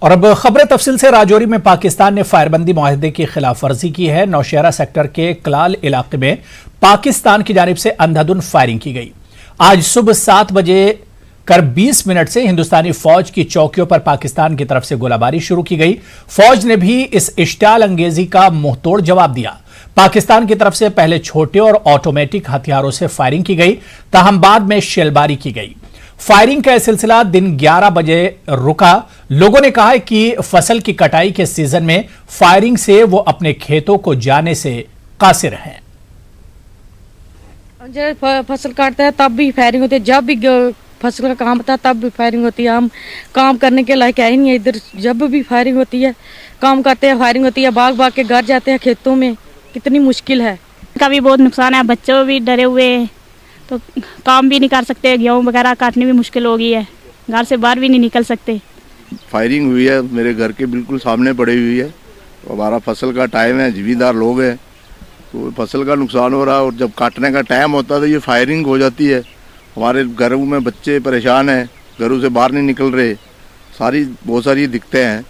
और अब खबर तफसील से। राजौरी में पाकिस्तान ने फायरबंदी मुआहदे की खिलाफ वर्जी की है। नौशहरा सेक्टर के कलाल इलाके में पाकिस्तान की जानिब से अंधाधुंध फायरिंग की गई। आज सुबह 7 बजे कर 20 मिनट से हिंदुस्तानी फौज की चौकियों पर पाकिस्तान की तरफ से गोलाबारी शुरू की गई। फौज ने भी इस इश्तियाल अंगेजी का मुंहतोड़ जवाब दिया। पाकिस्तान की तरफ से पहले छोटे और ऑटोमेटिक हथियारों से फायरिंग की गई, ताहम बाद में शेलबारी की गई। फायरिंग का सिलसिला दिन 11 बजे रुका। लोगों ने कहा है कि फसल की कटाई के सीजन में फायरिंग से वो अपने खेतों को जाने से कासिर हैं। जब फसल काटते हैं तब भी फायरिंग होती है, जब भी फसल का काम होता है तब भी फायरिंग होती है। हम काम करने के लायक है ही नहीं इधर, जब भी फायरिंग होती है काम करते हैं फायरिंग होती है। भाग भाग के घर जाते हैं खेतों में, कितनी मुश्किल है। का भी बहुत नुकसान है, बच्चों भी डरे हुए हैं तो काम भी नहीं कर सकते, गेहूँ वगैरह काटने भी मुश्किल हो गई है, घर से बाहर भी नहीं निकल सकते। फायरिंग हुई है, मेरे घर के बिल्कुल सामने पड़ी हुई है। तो हमारा फसल का टाइम है, जिम्मेदार लोग हैं तो फसल का नुकसान हो रहा है। और जब काटने का टाइम होता है तो ये फायरिंग हो जाती है। हमारे घरों में बच्चे परेशान हैं, घरों से बाहर नहीं निकल रहे, बहुत सारी दिक्कतें हैं।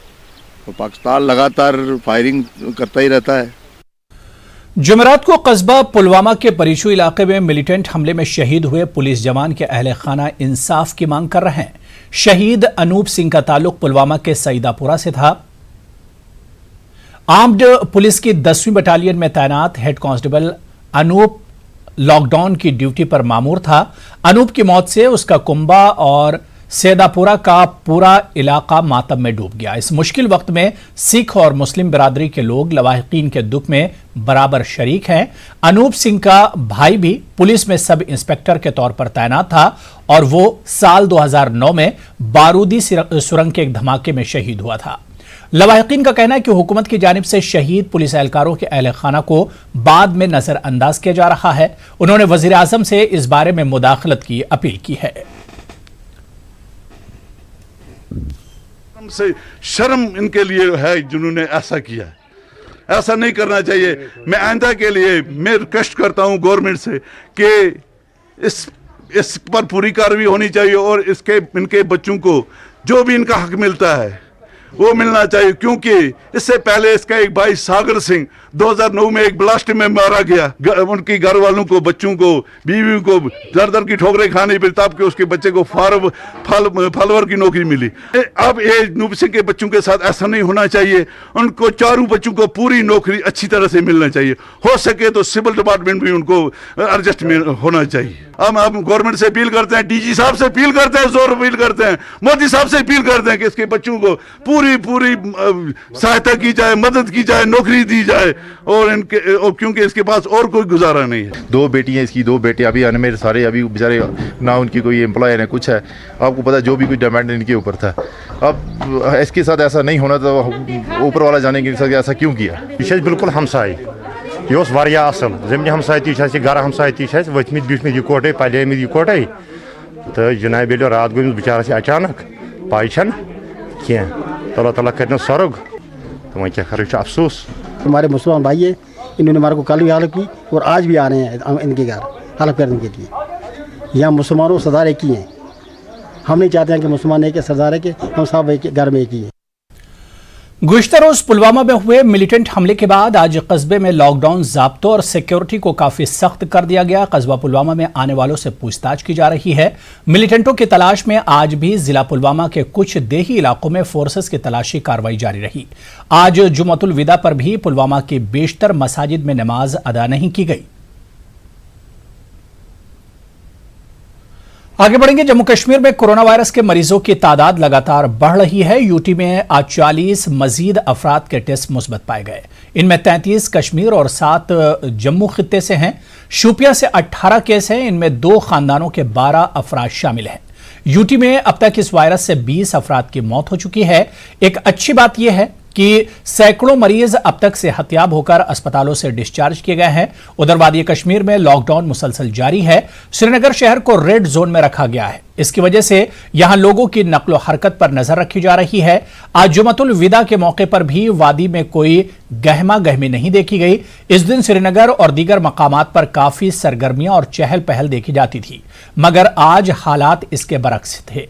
तो पाकिस्तान लगातार फायरिंग करता ही रहता है। जुमेरात को कस्बा पुलवामा के परीशु इलाके में मिलिटेंट हमले में शहीद हुए पुलिस जवान के अहले खाना इंसाफ की मांग कर रहे हैं। शहीद अनूप सिंह का ताल्लुक पुलवामा के सईदापुरा से था। आर्म्ड पुलिस की 10वीं बटालियन में तैनात हेड कांस्टेबल अनूप लॉकडाउन की ड्यूटी पर मामूर था। अनूप की मौत से उसका कुंबा और सैदापुरा का पूरा इलाका मातम में डूब गया। इस मुश्किल वक्त में सिख और मुस्लिम बिरादरी के लोग लवाहिकीन के दुख में बराबर शरीक हैं। अनूप सिंह का भाई भी पुलिस में सब इंस्पेक्टर के तौर पर तैनात था और वो साल 2009 में बारूदी सुरंग के एक धमाके में शहीद हुआ था। लवाहिकीन का कहना है कि हुकूमत की जानिब से शहीद पुलिस एहलकारों के अहले खाना को बाद में नजरअंदाज किया जा रहा है। उन्होंने वजीर आजम से इस बारे में मुदाखलत की अपील की है। से शर्म इनके लिए है जिन्होंने ऐसा किया। ऐसा नहीं करना चाहिए। मैं आइंदा के लिए मैं रिक्वेस्ट करता हूं गवर्नमेंट से कि इस पर पूरी कार्रवाई होनी चाहिए और इनके बच्चों को जो भी इनका हक मिलता है वो मिलना चाहिए। क्योंकि इससे पहले इसका एक भाई सागर सिंह 2009 में एक ब्लास्ट में मारा गया। उनकी घर वालों को, बच्चों को, बीवी को दर दर की ठोकरें खानी पड़ी तब कि उसके बच्चे को फलवर की नौकरी मिली। अब ये अनूप सिंह के बच्चों के साथ ऐसा नहीं होना चाहिए। उनको चारों बच्चों को पूरी नौकरी अच्छी तरह से मिलना चाहिए। हो सके तो सिविल डिपार्टमेंट भी उनको एडजस्ट होना चाहिए। हम गवर्नमेंट से अपील करते हैं, डीजी साहब से अपील करते हैं, जोर अपील करते हैं, मोदी साहब से अपील करते हैं कि इसके बच्चों को पूरी सहायता की जाए, मदद की जाए, नौकरी दी जाए और क्योंकि इसके पास और कोई गुजारा नहीं है। 2 बेटियां इसकी, 2 बेटे अभी अनमेरिड सारे, अभी बेचारे ना उनकी कोई एम्प्लॉय है कुछ है। आपको पता जो भी कुछ डिमांड इनके ऊपर था। अब इसके साथ ऐसा नहीं होना तो ऊपर वाला जाने के साथ ऐसा क्यों किया। यह बिल्कुल हमसाई यह वारिया असल जमीन हमसाई ती गर हमसाई ती वथमित बिठमित इकोटे पलियमित इकोटे तो जनाब ये रात गई बेचारा से अचानक पाई कह तो अल्लाह ताला कर सरग तो वह क्या कर अफसोस। हमारे मुसलमान भाई है, इन्होंने हमारे को कल भी हेल्प की और आज भी आ रहे हैं इनके घर हेल्प करने के लिए। यहाँ मुसलमानों सरदार एक ही हैं। हम नहीं चाहते हैं कि मुसलमान एक सरदार है कि हम सब घर में एक ही हैं। गुज़िश्ता रोज पुलवामा में हुए मिलिटेंट हमले के बाद आज कस्बे में लॉकडाउन ज़ाब्तों और सिक्योरिटी को काफी सख्त कर दिया गया। कस्बा पुलवामा में आने वालों से पूछताछ की जा रही है। मिलिटेंटों की तलाश में आज भी जिला पुलवामा के कुछ देही इलाकों में फोर्सेस की तलाशी कार्रवाई जारी रही। आज जुम्मतुल विदा पर भी पुलवामा की बेशतर मसाजिद में नमाज अदा नहीं की गई। आगे बढ़ेंगे। जम्मू कश्मीर में कोरोना वायरस के मरीजों की तादाद लगातार बढ़ रही है। यूटी में आज 40 मजीद अफराद के टेस्ट मुस्बत पाए गए। इनमें 33 कश्मीर और 7 जम्मू खित्ते से हैं। शोपियां से 18 केस हैं। इनमें 2 खानदानों के 12 अफराद शामिल हैं। यूटी में अब तक इस वायरस से 20 अफराद की मौत हो चुकी है। एक अच्छी बात यह है कि सैकड़ों मरीज अब तक सेहतयाब होकर अस्पतालों से डिस्चार्ज किए गए हैं। उधर वादी कश्मीर में लॉकडाउन मुसलसल जारी है। श्रीनगर शहर को रेड जोन में रखा गया है। इसकी वजह से यहां लोगों की नक्लो हरकत पर नजर रखी जा रही है। आज जुम्मतुल विदा के मौके पर भी वादी में कोई गहमा गहमी नहीं देखी गई। इस दिन श्रीनगर और दीगर मकामात पर काफी सरगर्मियां और चहल पहल देखी जाती थी, मगर आज हालात इसके बरक्स थे।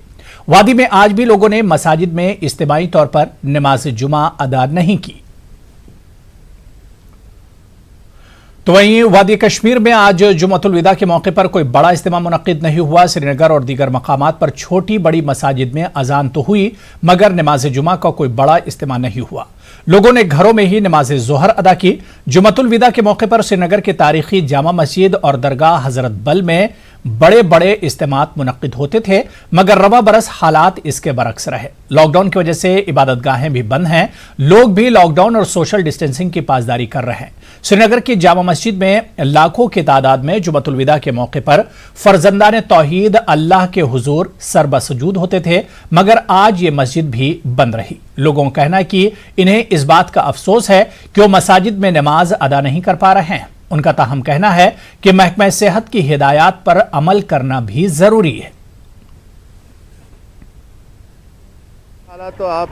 वादी में आज भी लोगों ने मसाजिद में इज्तिमाई तौर पर नमाज जुमा अदा नहीं की। तो वहीं वादी कश्मीर में आज जुम्मतुल विदा के मौके पर कोई बड़ा इज्तिमा मुनक्किद नहीं हुआ। श्रीनगर और दीगर मकामात पर छोटी बड़ी मसाजिद में अजान तो हुई मगर नमाज जुमा का कोई बड़ा इज्तिमा नहीं हुआ। लोगों ने घरों में ही नमाज जोहर अदा की। जुम्मतुल विदा के मौके पर श्रीनगर के तारीखी जामा मस्जिद और दरगाह हजरत बल में बड़े बड़े इज्तिमात मुनक्किद होते थे मगर रवा बरस हालात इसके बरक्स रहे। लॉकडाउन की वजह से इबादतगाहें भी बंद हैं। लोग भी लॉकडाउन और सोशल डिस्टेंसिंग की पासदारी कर रहे हैं। श्रीनगर की जामा मस्जिद में लाखों की तादाद में जुम्मतुल विदा के मौके पर फर्जंदान तौहीद अल्लाह के हुजूर सरबसजूद होते थे मगर आज ये मस्जिद भी बंद रही। लोगों का कहना है कि इन्हें इस बात का अफसोस है कि वो मसाजिद में नमाज अदा नहीं कर पा रहे हैं। उनका ताहम कहना है कि महकमा सेहत की हिदायत पर अमल करना भी जरूरी है। तो आप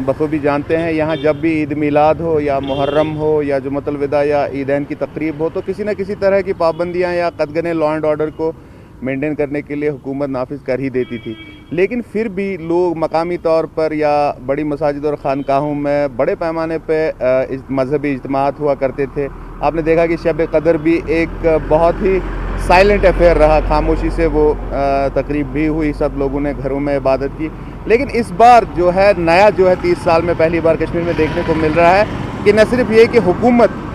बखूबी जानते हैं, यहाँ जब भी ईद मिलाद हो या मुहर्रम हो या जुम्मतुल विदा या ईदैन की तकरीब हो तो किसी न किसी तरह की पाबंदियाँ या कदगने लॉ एंड ऑर्डर को मेंटेन करने के लिए हुकूमत नाफिज कर ही देती थी। लेकिन फिर भी लोग मकामी तौर पर या बड़ी मसाजिद और खानकाहों में बड़े पैमाने पर मजहबी इज्तिमात हुआ करते थे। आपने देखा कि शब कदर भी एक बहुत ही साइलेंट अफेयर रहा, खामोशी से वो तकरीब भी हुई, सब लोगों ने घरों में इबादत की। लेकिन इस बार जो है नया जो है 30 साल में पहली बार कश्मीर में देखने को मिल रहा है कि न सिर्फ ये कि हुकूमत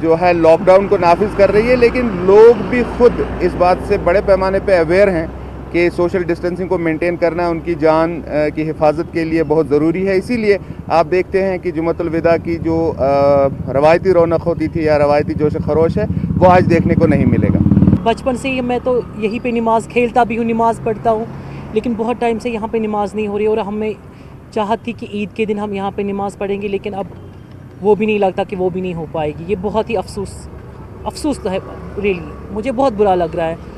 जो है लॉकडाउन को नाफिज कर रही है लेकिन लोग भी खुद इस बात से बड़े पैमाने पे अवेयर हैं कि सोशल डिस्टेंसिंग को मेंटेन करना उनकी जान की हिफाजत के लिए बहुत ज़रूरी है। इसीलिए आप देखते हैं कि जुम्मतुल विदा की जो रवायती रौनक होती थी या रवायती जोश खरोश है वो आज देखने को नहीं मिलेगा। बचपन से मैं तो यहीं पे नमाज़ खेलता भी हूँ, नमाज़ पढ़ता हूँ, लेकिन बहुत टाइम से यहाँ पे नमाज़ नहीं हो रही और हमें चाहत थी कि ईद के दिन हम यहाँ पे नमाज़ पढ़ेंगे लेकिन अब वो भी नहीं लगता कि वो भी नहीं हो पाएगी। ये बहुत ही अफसोस तो है, रियली मुझे बहुत बुरा लग रहा है।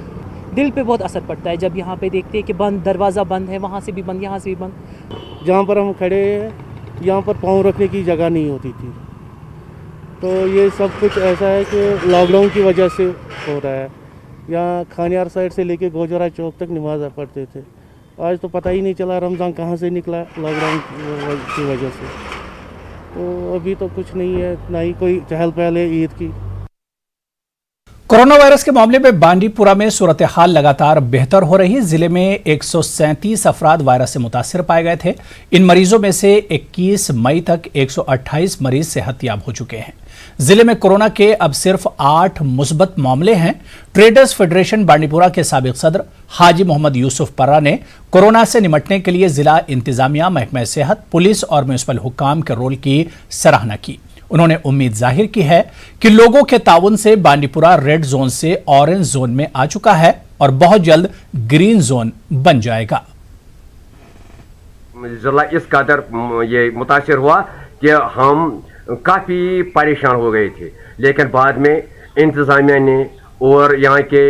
दिल पे बहुत असर पड़ता है जब यहाँ पे देखते हैं कि बंद दरवाज़ा बंद है, वहाँ से भी बंद, यहाँ से भी बंद। जहाँ पर हम खड़े हैं यहाँ पर पाँव रखने की जगह नहीं होती थी, तो ये सब कुछ ऐसा है कि लॉकडाउन की वजह से हो रहा है। यहाँ खानियार साइड से लेके गोजरा चौक तक नमाज़ पढ़ते थे, आज तो पता ही नहीं चला रमज़ान कहाँ से निकला लॉकडाउन की वजह से। तो अभी तो कुछ नहीं है, ना ही कोई चहल पहल है ईद की। कोरोना वायरस के मामले में बांडीपुरा में सूरत हाल लगातार बेहतर हो रही। जिले में 137 अफराद वायरस से मुतासिर पाए गए थे। इन मरीजों में से 21 मई तक 128 मरीज सेहतयाब हो चुके हैं। जिले में कोरोना के अब सिर्फ 8 मुस्बत मामले हैं। ट्रेडर्स फेडरेशन बांडीपुरा के साबिक सदर हाजी मोहम्मद यूसुफ पर्रा ने कोरोना से निपटने के लिए जिला इंतजामिया, महकमा सेहत, पुलिस और म्युनिसिपल हुक्काम के रोल की सराहना की। उन्होंने उम्मीद जाहिर की है कि लोगों के ताउन से बांडीपुरा रेड जोन से ऑरेंज जोन में आ चुका है और बहुत जल्द ग्रीन जोन बन जाएगा। जिला इस कदर ये मुतासिर हुआ कि हम काफ़ी परेशान हो गए थे, लेकिन बाद में इंतज़ामिया ने और यहाँ के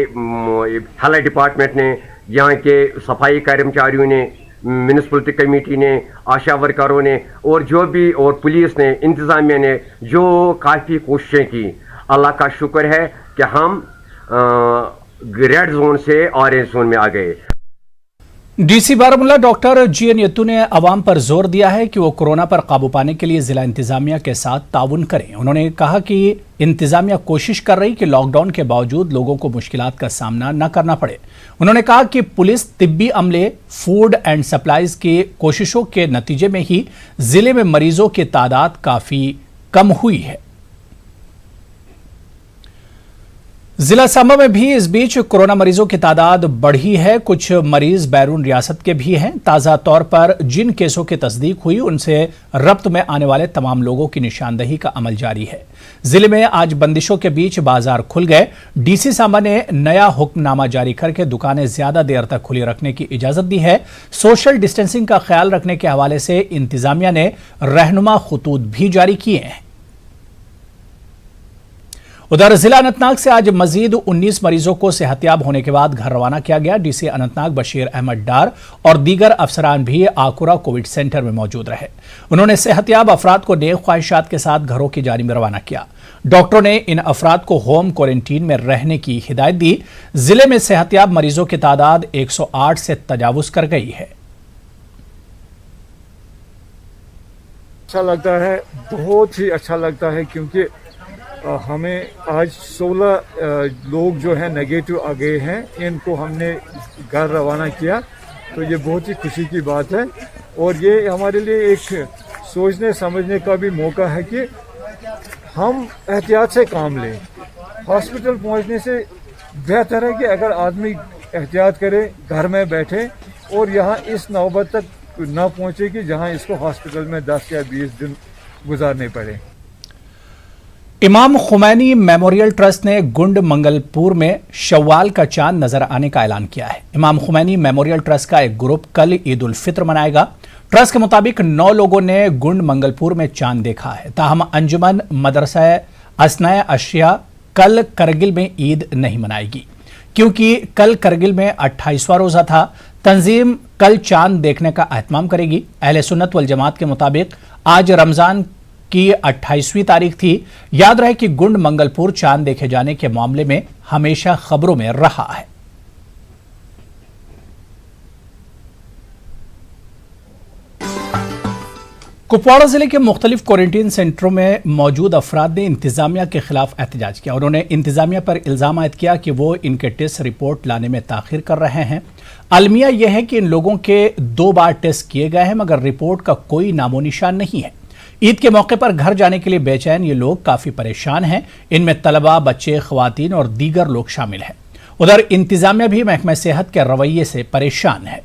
हेल्थ डिपार्टमेंट ने, यहाँ के सफाई कर्मचारियों ने, म्यूनिसिपलिटी कमेटी ने, आशा वर्करों ने और जो भी और पुलिस ने, इंतज़ामिया ने जो काफ़ी कोशिशें की, अल्लाह का शुक्र है कि हम रेड जोन से ऑरेंज जोन में आ गए। डीसी बारामूला डॉक्टर जीएन यत्तू ने अवाम पर जोर दिया है कि वो कोरोना पर काबू पाने के लिए जिला इंतजामिया के साथ ताउन करें। उन्होंने कहा कि इंतजामिया कोशिश कर रही कि लॉकडाउन के बावजूद लोगों को मुश्किलात का सामना न करना पड़े। उन्होंने कहा कि पुलिस, तिब्बी अमले, फूड एंड सप्लाईज की कोशिशों के नतीजे में ही जिले में मरीजों की तादाद काफी कम हुई है। जिला सांबा में भी इस बीच कोरोना मरीजों की तादाद बढ़ी है। कुछ मरीज बैरून रियासत के भी हैं। ताज़ा तौर पर जिन केसों की तस्दीक हुई उनसे रब्त में आने वाले तमाम लोगों की निशानदही का अमल जारी है। जिले में आज बंदिशों के बीच बाजार खुल गए। डीसी सांबा ने नया हुक्मनामा जारी करके दुकानें ज्यादा देर तक खुली रखने की इजाजत दी है। सोशल डिस्टेंसिंग का ख्याल रखने के हवाले से इंतजामिया ने रहनुमा खतूत भी जारी किए हैं। उधर जिला अनंतनाग से आज मजीद 19 मरीजों को सेहतयाब होने के बाद घर रवाना किया गया। डीसी अनंतनाग बशीर अहमद डार और दीगर अफसरान भी आकुरा कोविड सेंटर में मौजूद रहे। उन्होंने सेहतयाब अफराद को नेक ख्वाहिशात के साथ घरों की जानिब रवाना किया। डॉक्टरों ने इन अफराद को होम क्वारंटीन में रहने की हिदायत दी। जिले में सेहतयाब मरीजों की तादाद 108 से तजावुज कर गई है। अच्छा लगता है, बहुत ही अच्छा लगता है, क्योंकि हमें आज 16 लोग जो हैं नेगेटिव आ गए हैं, इनको हमने घर रवाना किया, तो ये बहुत ही खुशी की बात है। और ये हमारे लिए एक सोचने समझने का भी मौका है कि हम एहतियात से काम लें। हॉस्पिटल पहुंचने से बेहतर है कि अगर आदमी एहतियात करे, घर में बैठे और यहाँ इस नौबत तक ना पहुंचे कि जहाँ इसको हॉस्पिटल में 10 या 20 दिन गुजारने पड़े। इमाम खुमैनी मेमोरियल ट्रस्ट ने गुंड मंगलपुर में शव्वाल का चांद नजर आने का ऐलान किया है। इमाम खुमैनी मेमोरियल ट्रस्ट का एक ग्रुप कल ईद उल फित्र मनाएगा। ट्रस्ट के मुताबिक 9 लोगों ने गुंड मंगलपुर में चांद देखा है। ताहम अंजुमन मदरसा असनाए अशिया कल करगिल में ईद नहीं मनाएगी, क्योंकि कल करगिल में 28वां रोजा था। तंजीम कल चांद देखने का एहतमाम करेगी। अहले सुन्नत वल जमात के मुताबिक आज रमजान की 28वीं तारीख थी। याद रहे कि गुंड मंगलपुर चांद देखे जाने के मामले में हमेशा खबरों में रहा है। कुपवाड़ा जिले के मुख्तलिफ क्वारंटीन सेंटरों में मौजूद अफराद ने इंतजामिया के खिलाफ एहतजाज किया। उन्होंने इंतजामिया पर इल्जाम आयद किया कि वो इनके टेस्ट रिपोर्ट लाने में ताखिर कर रहे हैं। अलमिया यह है कि इन लोगों के 2 बार टेस्ट किए गए हैं, मगर रिपोर्ट का कोई नामो निशान नहीं है। ईद के मौके पर घर जाने के लिए बेचैन ये लोग काफी परेशान हैं। इनमें तलबा, बच्चे, खवातीन और दीगर लोग शामिल हैं। उधर इंतजामिया भी महकमा सेहत के रवैये से परेशान है।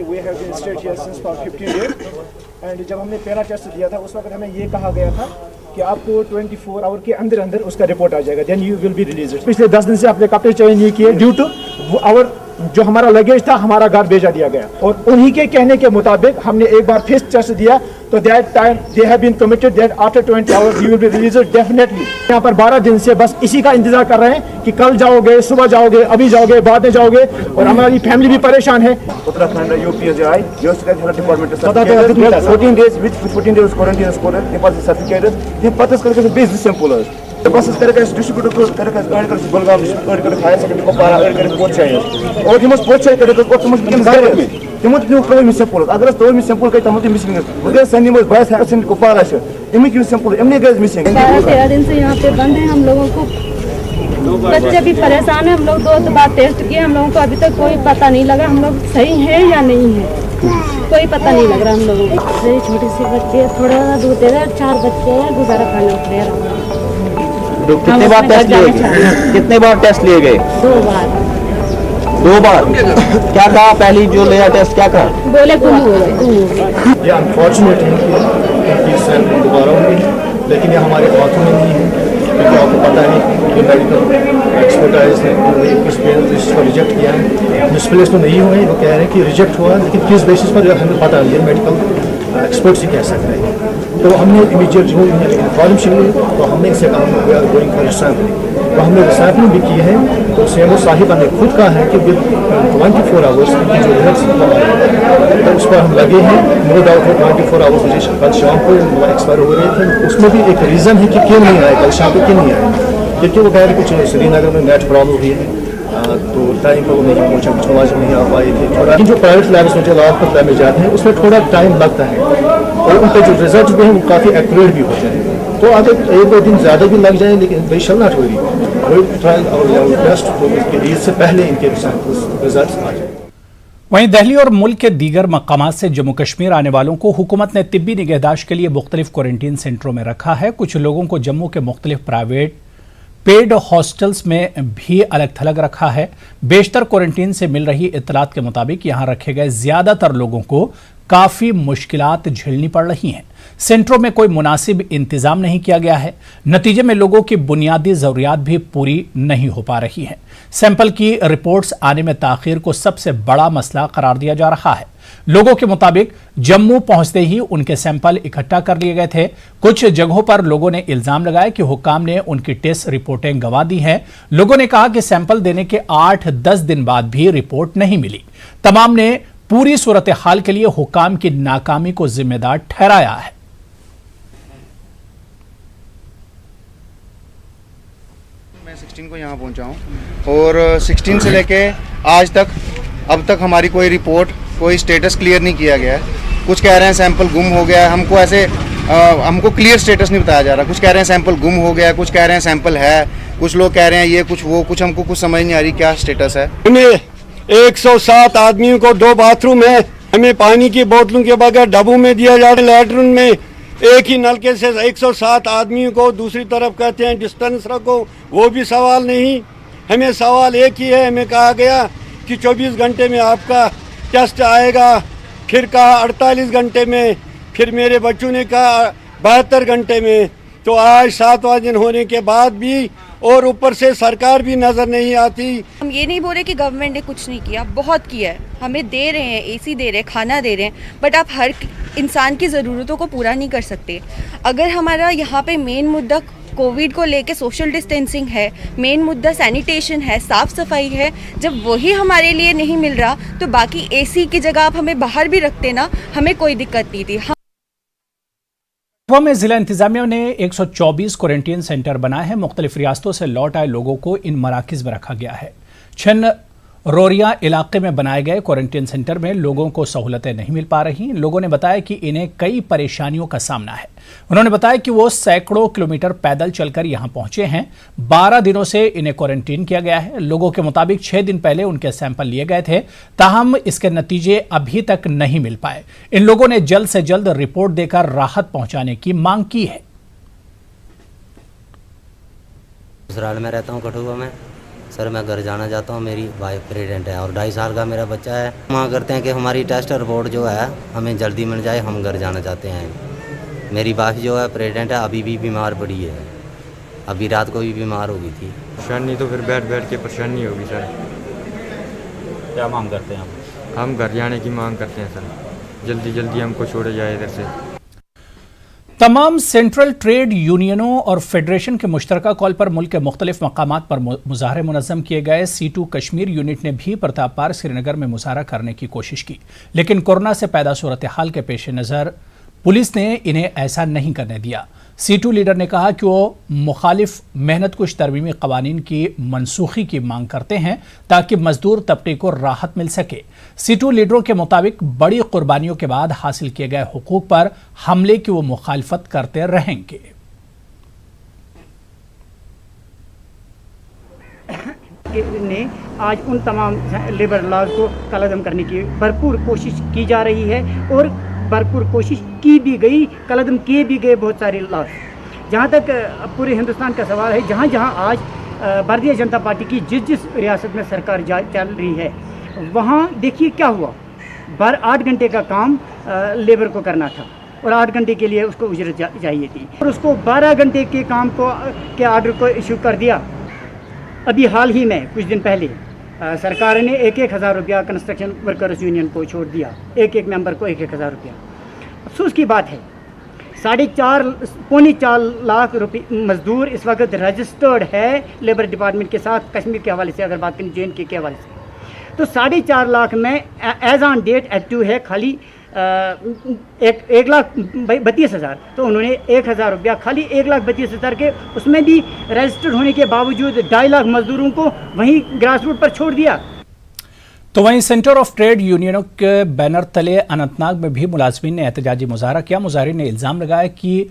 We have been stayed here since for 15 days and जब हमने पहला टेस्ट दिया था उस वक्त हमें ये कहा गया था कि आपको 24 आवर के अंदर अंदर उसका रिपोर्ट आ जाएगा, then you will be released. पिछले 10 दिन से अपने कपड़े चेंज नहीं किए ड्यू टू आवर जो हमारा लगेज था हमारा घर भेजा दिया गया, और उन्हीं के कहने के मुताबिक हमने एक बार फिर टेस्ट दिया तो that time they have been committed that after 20 hours you will be released definitely. यहाँ पर 12 दिन से बस इसी का इंतजार कर रहे हैं कि कल जाओगे, सुबह जाओगे, अभी जाओगे, बाद में जाओगे, और हमारी फैमिली भी परेशान है। Uttarakhand UPSI department 14 days with 14 days quarantine scored deposit certificate ये पता करके बेस सिंपल है बस करके डिस्ट्रीब्यूटर करके कर गुलगाम कर हायर सेकेंडरी को पारा कर पोच चाहिए और हम पोच चाहिए कर को तुम किन गाय में तुम न्यू कोई मिस सिंपल अगर तो मिस सिंपल के तम मिसिंग मुझे सनी में 22% को पारा है इमी क्यों सिंपल इमने गाइस मिसिंग 13 दिन से यहां पे बंद है। हम लोगों को बच्चे भी परेशान है। हम लोग 2 बार टेस्ट किए, हम लोगों को अभी तक कोई पता नहीं लगा हम लोग सही है या नहीं है, कोई पता नहीं लग रहा हम लोगों को। मेरी छोटी सी बच्ची है, थोड़ा दूध दे रहे, 4 बच्चे हैं, गुजारा करना पड़ रहा है। कितने बार टेस्ट लिए गए? कितने बार टेस्ट लिए गए? 2 बार। क्या कहा पहली जो लिया टेस्ट, क्या कहा? बोले गुम हो गए। ये अनफॉर्चुनेट है कि सैंपल दोबारा होंगे, लेकिन ये हमारे हाथों में नहीं है, क्योंकि आपको पता है कि मेडिकल एक्सपर्टाइज ने किस बेसिस पर रिजेक्ट किया है। मिसप्लेस तो नहीं हुए, वो कह रहे हैं कि रिजेक्ट हुआ, लेकिन किस बेसिस पर हमें पता नहीं है, मेडिकल एक्सपर्ट्स ही कह सकते हैं। तो हमने इमीडिएट जो इन्फॉर्मेशन ली तो हमने इसे कहा we are going for sampling, तो हमने सैंपलिंग भी की है। तो सीएमओ साहिबा ने खुद कहा है कि विद 24 आवर्स की जो रिजल्ट्स तो उस पर हम लगे हैं। नो डाउट है 24 आवर्स रजिस्टर कल शाम को एक्सपायर हो रहे थे, उसमें भी एक रीज़न है कि क्यों नहीं आए कल शाम को, क्यों नहीं आए, क्योंकि वो कह रहे कुछ श्रीनगर में नेट प्रॉब्लम हुई है तो टाइम पर वो नहीं पहुँचा, कुछ मुलाजिम नहीं आ पाए थे। थोड़ा जो प्राइवेट लैब्स में जो लाभ लैब में जाते हैं उसमें थोड़ा टाइम लगता है और उनके जो रिजल्ट भी हैं वो काफ़ी एक्यूरेट भी होते हैं। तो अगर 1-2 दिन ज़्यादा भी लग जाए, लेकिन we shall not worry, try our best तो ईद से पहले इनके रिजल्ट आ जाए। वहीं दिल्ली और मुल्क के दीगर मकामात से जम्मू कश्मीर आने वालों को हुकूमत ने तिब्बी निगहदाश्त के लिए मुख्तलिफ क्वारंटीन सेंटरों में रखा है। कुछ लोगों को जम्मू के मुख्तलिफ प्राइवेट पेड हॉस्टल्स में भी अलग थलग रखा है। बेशतर क्वारंटीन से मिल रही इत्तलात के मुताबिक यहां रखे गए ज्यादातर लोगों को काफी मुश्किलात झेलनी पड़ रही हैं। सेंटरों में कोई मुनासिब इंतजाम नहीं किया गया है। नतीजे में लोगों की बुनियादी जरूरियात भी पूरी नहीं हो पा रही हैं। सैंपल की रिपोर्ट्स आने में ताखीर को सबसे बड़ा मसला करार दिया जा रहा है। लोगों के मुताबिक जम्मू पहुंचते ही उनके सैंपल इकट्ठा कर लिए गए थे। कुछ जगहों पर लोगों ने इल्जाम लगाया कि हुक्काम ने उनकी टेस्ट रिपोर्टें गंवा दी हैं। लोगों ने कहा कि सैंपल देने के 8-10 दिन बाद भी रिपोर्ट नहीं मिली। तमाम ने पूरी सूरत हाल के लिए हुक्काम की नाकामी को जिम्मेदार ठहराया है। 16 को यहाँ पहुँचा हूँ और 16 से लेके आज तक अब तक हमारी कोई रिपोर्ट कोई स्टेटस क्लियर नहीं किया गया है। कुछ कह रहे हैं सैंपल गुम हो गया है, हमको ऐसे हमको क्लियर स्टेटस नहीं बताया जा रहा। कुछ कह रहे हैं सैंपल गुम हो गया, कुछ कह रहे हैं सैंपल है, कुछ लोग कह रहे हैं ये कुछ वो कुछ, हमको कुछ समझ नहीं आ रही क्या स्टेटस है। 107 आदमियों को 2 बाथरूम है, हमें पानी की बोतलों के बगैर डब्बों में दिया जा रहा है। लैट्रिन में एक ही नलके से 107 आदमियों को, दूसरी तरफ कहते हैं डिस्टेंस रखो, वो भी सवाल नहीं। हमें सवाल एक ही है, हमें कहा गया कि 24 घंटे में आपका टेस्ट आएगा, फिर कहा 48 घंटे में, फिर मेरे बच्चों ने कहा 72 घंटे में। तो आज 7वां दिन होने के बाद भी और ऊपर से सरकार भी नजर नहीं आती। हम ये नहीं बोल रहे कि गवर्नमेंट ने कुछ नहीं किया, बहुत किया है, हमें दे रहे हैं, एसी दे रहे हैं, खाना दे रहे हैं, बट आप हर इंसान की ज़रूरतों को पूरा नहीं कर सकते। अगर हमारा यहाँ पे मेन मुद्दा कोविड को लेके सोशल डिस्टेंसिंग है, मेन मुद्दा सैनिटेशन है, साफ़ सफाई है, जब वही हमारे लिए नहीं मिल रहा तो बाकी एसी की जगह आप हमें बाहर भी रखते ना, हमें कोई दिक्कत नहीं थी। में जिला इंतजामिया ने 124 क्वारंटीन सेंटर बनाए हैं। मुख्तलिफ रियासतों से लौट आए लोगों को इन मराकिज में रखा गया है। छन रोरिया इलाके में बनाए गए क्वारंटीन सेंटर में लोगों को सहूलतें नहीं मिल पा रही। लोगों ने बताया कि इन्हें कई परेशानियों का सामना है। उन्होंने बताया कि वो सैकड़ों किलोमीटर पैदल चलकर यहां पहुंचे हैं। 12 दिनों से इन्हें क्वारंटीन किया गया है। लोगों के मुताबिक 6 दिन पहले उनके सैंपल लिए गए थे, ताहम इसके नतीजे अभी तक नहीं मिल पाए। इन लोगों ने जल्द से जल्द रिपोर्ट देकर राहत पहुंचाने की मांग की है। ससुराल में रहता हूँ, कठुआ में। सर मैं घर जाना चाहता हूँ, मेरी वाइफ प्रेग्नेंट है और 2.5 साल का मेरा बच्चा है। मांग करते हैं कि हमारी टेस्ट रिपोर्ट जो है हमें जल्दी मिल जाए, हम घर जाना चाहते हैं। मेरी वाइफ जो है प्रेग्नेंट है, अभी भी बीमार पड़ी है, अभी रात को भी बीमार हो गई थी। परेशानी तो फिर बैठ के परेशानी होगी सर। क्या मांग करते हैं हम घर जाने की मांग करते हैं सर, जल्दी हमको छोड़ा जाए इधर से। तमाम सेंट्रल ट्रेड यूनियनों और फेडरेशन के मुश्तरका कॉल पर मुल्क के मुख्तलिफ मकामात पर मुजाहरे मुनज़्ज़म किए गए। C2 कश्मीर यूनिट ने भी प्रताप पार श्रीनगर में मुजाहरा करने की कोशिश की, लेकिन कोरोना से पैदा सूरत हाल के पेश नज़र पुलिस ने इन्हें ऐसा नहीं करने दिया। C2 लीडर ने कहा कि वो मुखालिफ मेहनत कुश तरमीमी कवानीन की मनसूखी की मांग करते हैं ताकि मजदूर तबके को राहत मिल सके। C2 लीडरों के मुताबिक बड़ी कुर्बानियों के बाद हासिल किए गए हुकूक पर हमले की वो मुखालफत करते रहेंगे। ने आज उन तमाम लेबर लॉज को कलअदम करने की भरपूर कोशिश की जा रही है और भरपूर कोशिश की भी गई, कलअदम किए भी गए बहुत सारे लॉज। जहाँ तक पूरे हिंदुस्तान का सवाल है, जहाँ जहाँ आज भारतीय जनता पार्टी की जिस रियासत में सरकार चल रही है, वहाँ देखिए क्या हुआ। 8 घंटे का काम लेबर को करना था और 8 घंटे के लिए उसको उजरत चाहिए थी और उसको 12 घंटे के काम को के आर्डर को इशू कर दिया। अभी हाल ही में कुछ दिन पहले सरकार ने 1,000 रुपया कंस्ट्रक्शन वर्कर्स यूनियन को छोड़ दिया, एक मेंबर को 1,000 रुपया। अफसोस की बात है 4.5 लाख रुपये मजदूर इस वक्त रजिस्टर्ड है लेबर डिपार्टमेंट के साथ। कश्मीर के हवाले से अगर बात करें, JNK के हवाले से, तो 4.5 लाख में एज ऑन डेट एक्टिव है खाली 1,32,000। तो उन्होंने 1,000 रुपया खाली 1,32,000 के, उसमें भी रजिस्टर्ड होने के बावजूद 2.5 लाख मजदूरों को वहीं ग्रास रूट पर छोड़ दिया। तो वहीं सेंटर ऑफ ट्रेड यूनियनों के बैनर तले अनंतनाग में भी मुलाजमीन ने एहतजाजी मुजाहरा किया। मुजाहरीन ने इल्ज़ाम लगाया कि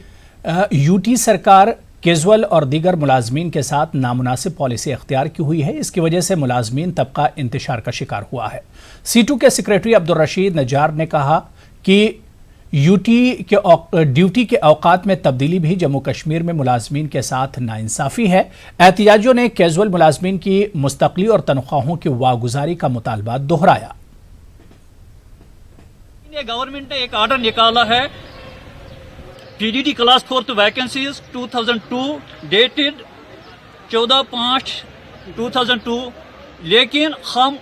यूटी सरकार कैजुअल और दीगर मुलाजमीन के साथ नामुनासिब पॉलिसी अख्तियार की हुई है। इसकी वजह से मुलाजमीन तबका इंतशार का शिकार हुआ है। C2 के सेक्रेटरी अब्दुल रशीद नजार ने कहा कि ड्यूटी के औकात में तब्दीली भी जम्मू कश्मीर में मुलाजमीन के साथ नाइंसाफ़ी है। एहतिजाजियों ने कैजुअल मुलाजमीन की मुस्तकली और तनख्वाहों की वागुजारी का मुतालबा दोहराया। गवर्नमेंट ने एक ऑर्डर निकाला है, PDD क्लास 4 वैकेंसीज 2002 डेटेड 14/5/2002, लेकिन हम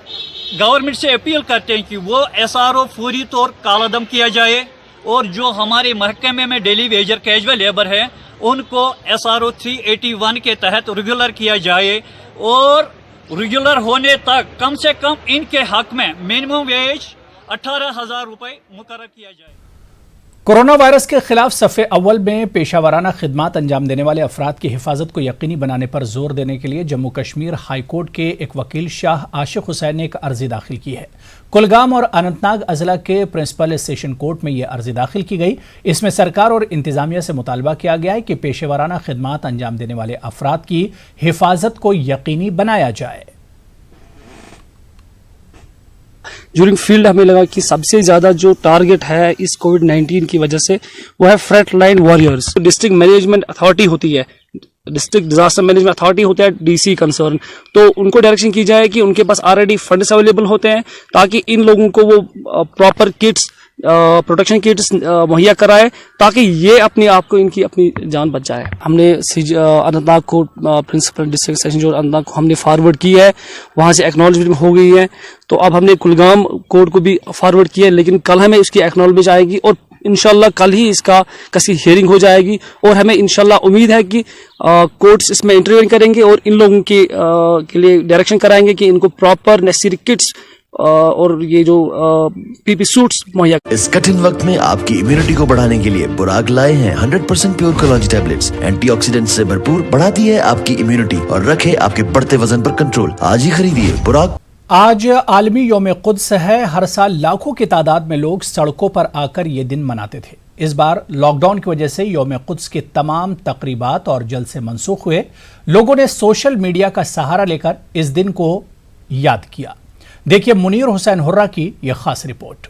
गवर्नमेंट से अपील करते हैं कि वो SRO फौरी तौर कालादम किया जाए और जो हमारे महकमे में डेली वेजर कैजुअल लेबर है उनको SRO 381 के तहत रेगुलर किया जाए और रेगुलर होने तक कम से कम इनके हक में मिनिमम वेज 18,000 रुपये मुकर्रर किया जाए। कोरोना वायरस के खिलाफ सफ़े अव्वल में पेशावराना खिदमात अंजाम देने वाले अफराद की हिफाजत को यकीनी बनाने पर जोर देने के लिए जम्मू कश्मीर हाई कोर्ट के एक वकील शाह आशिक हुसैन ने एक अर्जी दाखिल की है। कुलगाम और अनंतनाग अजला के प्रिंसिपल सेशन कोर्ट में यह अर्जी दाखिल की गई। इसमें सरकार और इंतजामिया से मुतालबा किया गया है कि पेशेवराना खिदमात अंजाम देने वाले अफराद की हिफाजत को यकीनी बनाया जाए। ड्यूरिंग फील्ड हमें लगा कि सबसे ज्यादा जो टारगेट है इस कोविड-19 की वजह से वो है front line warriors. District management authority होती है, डिस्ट्रिक्ट डिजास्टर मैनेजमेंट अथॉरिटी होता है डीसी कंसर्न, तो उनको डायरेक्शन की जाए कि उनके पास ऑलरेडी फंड्स अवेलेबल होते हैं ताकि इन लोगों को वो प्रॉपर किट्स प्रोटेक्शन किट्स मुहैया कराए ताकि ये अपने आप को इनकी अपनी जान बच जाए। हमने Anantnag court principal district session जो अनंतनाग को हमने फॉरवर्ड की है, वहाँ से एक्नॉलेजमेंट हो गई है, तो अब हमने कुलगाम कोर्ट को भी फॉरवर्ड किया है, लेकिन कल हमें इसकी एक्नॉलेजमेंट आएगी और इंशाल्लाह कल ही इसका किसी हियरिंग हो जाएगी और हमें इंशाल्लाह उम्मीद है कि कोर्ट्स इसमें इंटरव्यू करेंगे और इन लोगों के लिए डायरेक्शन कराएंगे कि इनको प्रॉपर नेसेसरी किट्स और ये जो पीपी सूट्स मुहैया। इस कठिन वक्त में आपकी इम्यूनिटी को बढ़ाने के लिए बुराक लाए हैं 100% प्योर कोलाजी टैबलेट्स। एंटीऑक्सीडेंट से भरपूर, बढ़ाती है आपकी इम्यूनिटी और रखे आपके बढ़ते वजन पर कंट्रोल। आज ही खरीदिए बुराक। आज आलमी यौम कुद्स है। हर साल लाखों की तादाद में लोग सड़कों पर आकर ये दिन मनाते थे। इस बार लॉकडाउन की वजह से यौम कुद्स के तमाम तकरीबात और जलसे मनसूख हुए। लोगों ने सोशल मीडिया का सहारा लेकर इस दिन को याद किया। देखिए मुनीर हुसैन हुर्रा की यह खास रिपोर्ट।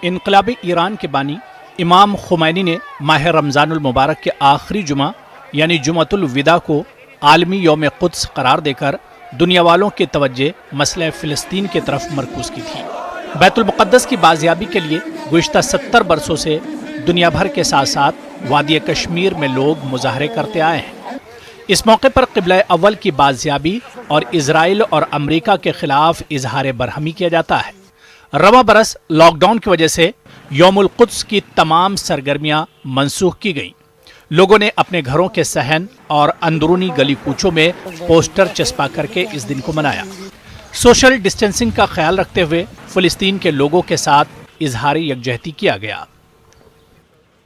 इनकलाबी ईरान के बानी इमाम खुमैनी ने माह रमजानुल मुबारक के आखिरी जुमा यानी जुमतुल विदा को आलमी यौम कुद्स करार देकर दुनिया वालों की तवज्जो मसले फिलिस्तीन की तरफ मरकूज की थी। बैतुल मुक़द्दस की बाजियाबी के लिए गुज़िश्ता 70 बरसों से दुनिया भर के साथ साथ वादी कश्मीर में लोग मुजाहरे करते आए हैं। इस मौके पर क़िबला अव्वल की बाजियाबी और इजराइल और अमरीका के खिलाफ इजहार बरहमी किया जाता है। रवा बरस लॉकडाउन की वजह से यौमुल कुद्स की तमाम सरगर्मियां मनसूख की गईं। लोगों ने अपने घरों के सहन और अंदरूनी गली कूचों में पोस्टर चस्पा करके इस दिन को मनाया। सोशल डिस्टेंसिंग का ख्याल रखते हुए फिलिस्तीन के लोगों के साथ इजहारी यकजहती किया गया।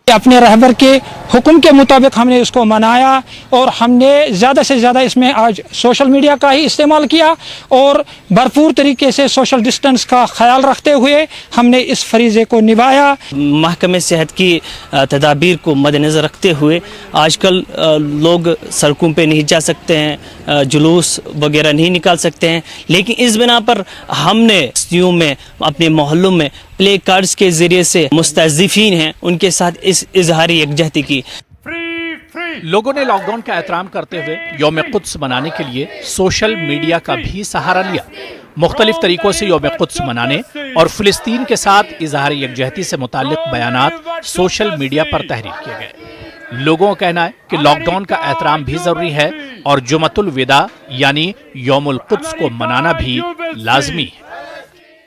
अपने रहबर के हुक्म के मुताबिक हमने इसको मनाया और हमने ज़्यादा से ज़्यादा इसमें आज सोशल मीडिया का ही इस्तेमाल किया और भरपूर तरीके से सोशल डिस्टेंस का ख्याल रखते हुए हमने इस फरीज़े को निभाया। महकमे सेहत की तदाबीर को मद्देनज़र रखते हुए आजकल लोग सड़कों पे नहीं जा सकते हैं, जुलूस वगैरह नहीं निकाल सकते हैं, लेकिन इस बिना पर हमने बस्तियों में अपने मोहल्लों में प्ले कार्ड्स के जरिए से मुस्तज़िफ़ीन हैं उनके साथ इस इजहारी यकजहती की। लोगों ने लॉकडाउन का एहतराम करते हुए यौम कुद्स मनाने के लिए सोशल मीडिया का भी सहारा लिया। मुख्तलिफ तरीकों से यौम कुद्स मनाने और फिलिस्तीन के साथ इजहारी यकजहती से मुताल्लिक बयानात सोशल मीडिया पर तहरीर किए गए। लोगों का कहना है कि लॉकडाउन का एहतराम भी जरूरी है और जुमतुल विदा यानी यौमुल कुद्स को मनाना भी लाजमी है।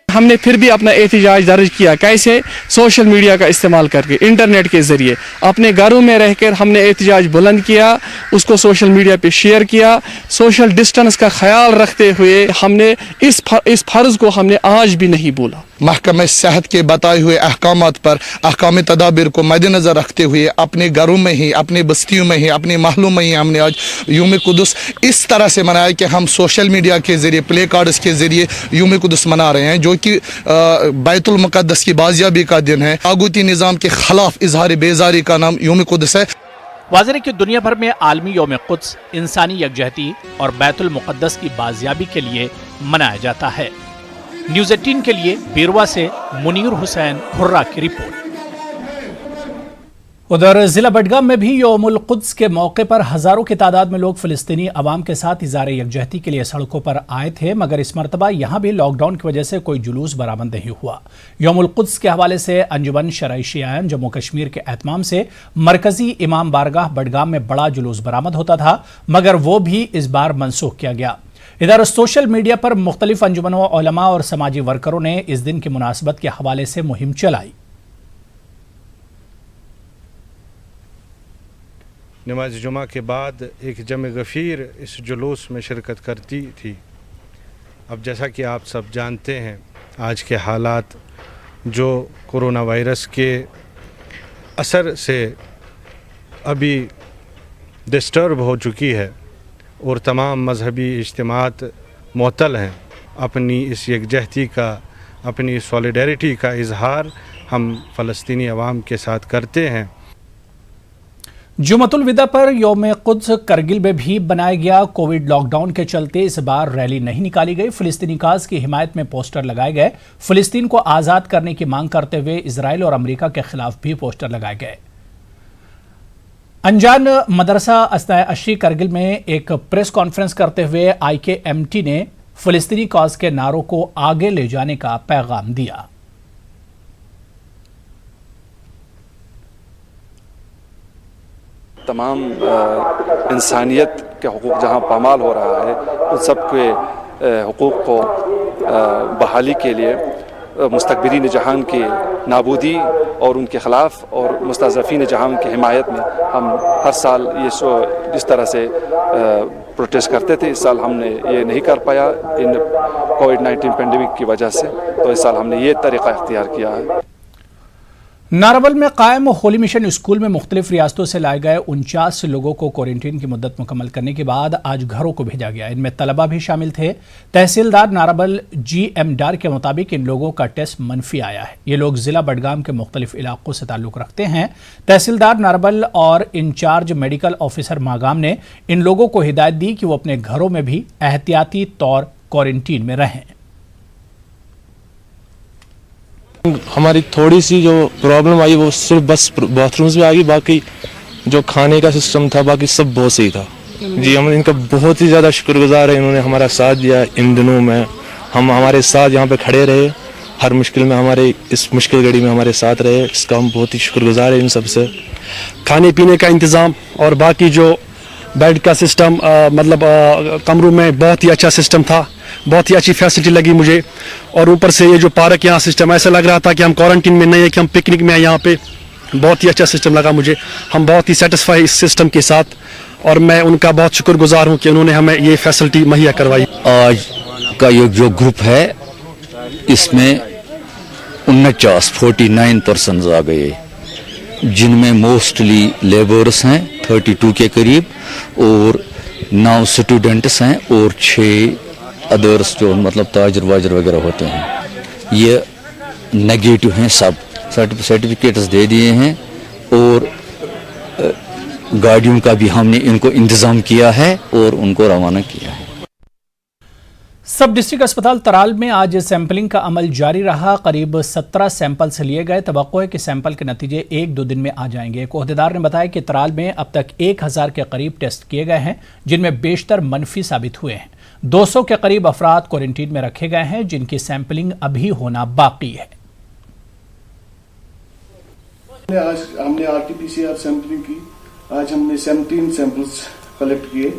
हमने फिर भी अपना एहतिजाज दर्ज किया, कैसे? सोशल मीडिया का इस्तेमाल करके, इंटरनेट के ज़रिए अपने घरों में रहकर हमने एहतिजाज बुलंद किया, उसको सोशल मीडिया पे शेयर किया। सोशल डिस्टेंस का ख्याल रखते हुए हमने इस फ़र्ज़ को हमने आज भी नहीं भूला। महकमे सेहत के बताए हुए अहकामात पर अहकाम तदाबीर को मद्देनज़र रखते हुए अपने घरों में ही, अपनी बस्तियों में ही, अपने महलों में ही हमने आज यौम कुद्स इस तरह से मनाया कि हम सोशल मीडिया के ज़रिए, प्ले कार्ड्स के ज़रिए यौम कुद्स मना रहे हैं, जो कि बैतुल मुक़द्दस की बाजियाबी का दिन है। तागूती निज़ाम के खिलाफ इजहार बेजारी का नाम यौम कुद्स है। वाज़ेह कि दुनिया भर में आलमी यौम कुद्स इंसानी यकजहती और बैतुल मुक़द्दस की बाजियाबी के लिए मनाया जाता है। न्यूज़ 18 के लिए बेरवा से मुनीर हुसैन हुर्रा की रिपोर्ट। उधर जिला बडगाम में भी यौमुल कुद्स के मौके पर हजारों की तादाद में लोग फिलिस्तीनी अवाम के साथ इज़हार यकजहती के लिए सड़कों पर आए थे, मगर इस मरतबा यहाँ भी लॉकडाउन की वजह से कोई जुलूस बरामद नहीं हुआ। यौमुल कुद्स के हवाले से अंजुमन शरई शियान जम्मू कश्मीर के एहतमाम से मरकजी इमाम बारगाह बडगाम में बड़ा जुलूस बरामद होता था, मगर वो भी इस बार मनसूख किया गया। इधर सोशल मीडिया पर मुख्तलिफ अंजुमनों, उलमा और समाजी वर्करों ने इस दिन की मुनासबत के हवाले से मुहिम चलाई। नमाज जुमा के बाद एक जम गफ़ीर इस जुलूस में शिरकत करती थी। अब जैसा कि आप सब जानते हैं, आज के हालात जो कोरोना वायरस के असर से अभी डिस्टर्ब हो चुकी है और तमाम मजहबी इज्तिमात मुअत्तल हैं, अपनी इस यकजहती का, अपनी सॉलिडरिटी का इजहार हम फ़लस्तीनी अवाम के साथ करते हैं। जुमतुल विदा पर यौम कुद्स करगिल में भी बनाया गया। कोविड लॉकडाउन के चलते इस बार रैली नहीं निकाली गई। फिलिस्तीनी काज की हिमायत में पोस्टर लगाए गए। फिलिस्तीन को आज़ाद करने की मांग करते हुए इजराइल और अमेरिका के खिलाफ भी पोस्टर लगाए गए। अनजान मदरसा अस्नाए अशरी करगिल में एक प्रेस कॉन्फ्रेंस करते हुए IKMT ने फिलिस्तीनी काज के नारों को आगे ले जाने का पैगाम दिया। तमाम इंसानियत के हुकूक जहाँ पामाल हो रहा है, उन सब के हुकूक को बहाली के लिए मुस्तकबिरीन जहान की नाबूदी और उनके ख़िलाफ़ और मुस्तज़फ़ीन जहान की हिमायत में हम हर साल ये जिस तरह से प्रोटेस्ट करते थे, इस साल हमने ये नहीं कर पाया इन कोविड-19 पेंडेमिक की वजह से, तो इस साल हमने ये तरीक़ा इख्तियार किया है। नारावल में कायम होली मिशन स्कूल में मुख्तलिफ रियासतों से लाए गए 49 लोगों को क्वारंटीन की मुद्दत मुकम्मल करने के बाद आज घरों को भेजा गया। इनमें तलबा भी शामिल थे। तहसीलदार नारावल GM डार के मुताबिक इन लोगों का टेस्ट मनफी आया है। ये लोग जिला बडगाम के मुख्तलिफ इलाकों से ताल्लुक़ रखते हैं। तहसीलदार नारावल और इंचार्ज मेडिकल ऑफिसर मागाम ने इन लोगों को हिदायत दी कि वो अपने घरों में भी एहतियाती तौर क्वारंटीन में रहें। हमारी थोड़ी सी जो प्रॉब्लम आई वो सिर्फ बस बाथरूम्स में आ गई, बाकी जो खाने का सिस्टम था बाकी सब बहुत सही था। जी हम इनका बहुत ही ज़्यादा शुक्रगुजार है, इन्होंने हमारा साथ दिया इन दिनों में। हम हमारे साथ यहाँ पे खड़े रहे, हर मुश्किल में हमारे इस मुश्किल घड़ी में हमारे साथ रहे, इसका हम बहुत ही शुक्रगुजार है इन सब से। खाने पीने का इंतज़ाम और बाकी जो बेड का सिस्टम, मतलब कमरों में बहुत ही अच्छा सिस्टम था, बहुत ही अच्छी फैसिलिटी लगी मुझे। और ऊपर से ये जो पार्क यहाँ सिस्टम, ऐसा लग रहा था कि हम क्वारंटीन में नहीं है, कि हम पिकनिक में हैं यहाँ पे। बहुत ही अच्छा सिस्टम लगा मुझे, हम बहुत ही सेटिस्फाई इस सिस्टम के साथ, और मैं उनका बहुत शुक्रगुजार हूँ कि उन्होंने हमें ये फैसिलिटी मुहैया करवाई। आज का ये जो ग्रुप है इसमें 49 पर्सन्स आ गए, जिनमें मोस्टली लेबर्स हैं 32 के करीब, और 9 स्टूडेंट्स हैं और 6 अदर्स जो मतलब ताजर वाजर वगैरह होते हैं। ये नेगेटिव हैं, सब सर्टिफिकेट्स दे दिए हैं, और गाड़ियों का भी हमने इनको इंतज़ाम किया है और उनको रवाना किया है। सब डिस्ट्रिक्ट अस्पताल तराल में आज सैंपलिंग का अमल जारी रहा। करीब 17 सैंपल्स लिए गए। तवक्को है कि सैंपल के नतीजे 1-2 दिन में आ जाएंगे। एक ओहदेदार ने बताया कि तराल में अब तक 1000 के करीब टेस्ट किए गए हैं, जिनमें बेशतर मनफी साबित हुए हैं। 200 के करीब अफराद क्वारंटीन में रखे गए हैं, जिनकी सैंपलिंग अभी होना बाकी है। आज हमने RT-PCR सैंपलिंग की। आज हमने 17 सैंपल्स कलेक्ट किए,